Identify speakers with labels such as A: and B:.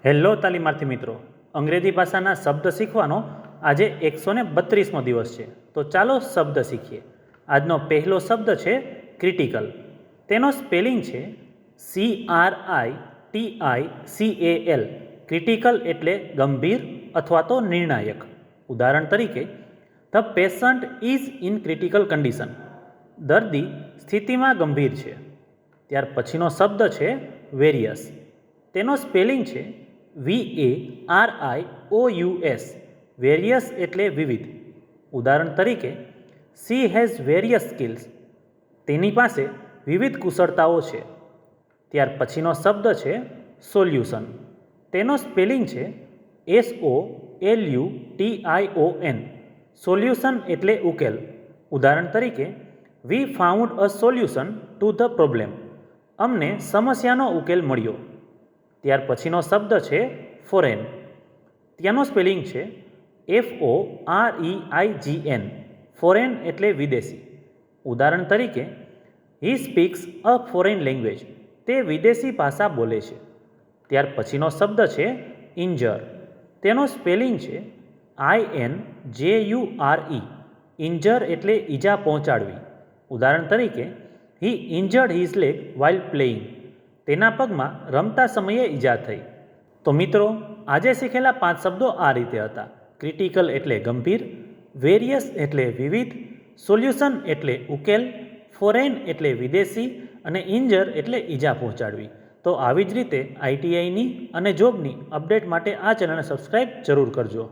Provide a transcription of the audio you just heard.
A: Hello તાલીમાર્થી મિત્રો, અંગ્રેજી ભાષાના શબ્દ શીખવાનો આજે 132મો દિવસ છે. તો ચાલો શબ્દ શીખીએ. આજનો પહેલો શબ્દ છે ક્રિટિકલ. તેનો સ્પેલિંગ છે CRITICAL. ક્રિટિકલ એટલે ગંભીર અથવા તો નિર્ણાયક. ઉદાહરણ તરીકે, the patient is in critical condition. દર્દી સ્થિતિમાં ગંભીર છે. ત્યાર પછીનો શબ્દ છે વેરિયસ. તેનો સ્પેલિંગ છે VARIOUS. વેરિયસ એટલે વિવિધ. ઉદાહરણ તરીકે, સી હેઝ વેરિયસ સ્કિલ્સ. તેની પાસે વિવિધ કુશળતાઓ છે. ત્યાર પછીનો શબ્દ છે સોલ્યુશન. તેનો સ્પેલિંગ છે SOLUTION. સોલ્યુશન એટલે ઉકેલ. ઉદાહરણ તરીકે, we found a solution to the problem. અમને સમસ્યાનો ઉકેલ મળ્યો. ત્યાર પછીનો શબ્દ છે ફોરેન. તેનો સ્પેલિંગ છે FOREIGN. ફોરેન એટલે વિદેશી. ઉદાહરણ તરીકે, હી સ્પીક્સ અ ફોરેન લેંગ્વેજ. તે વિદેશી ભાષા બોલે છે. ત્યાર પછીનો શબ્દ છે ઇન્જર. તેનો સ્પેલિંગ છે INJURE. ઇન્જર એટલે ઈજા પહોંચાડવી. ઉદાહરણ તરીકે, he injured his leg while playing. તેના પગમાં રમતા સમયે ઈજા થઈ. તો મિત્રો, આજે શીખેલા 5 શબ્દો આ રીતે હતા. ક્રિટિકલ એટલે ગંભીર, વેરિયસ એટલે વિવિધ, સોલ્યુશન એટલે ઉકેલ, ફોરેન એટલે વિદેશી અને ઇન્જર એટલે ઈજા પહોંચાડવી. તો આવી જ રીતે ITIની અને જોબની અપડેટ માટે આ ચેનલને સબસ્ક્રાઈબ જરૂર કરજો.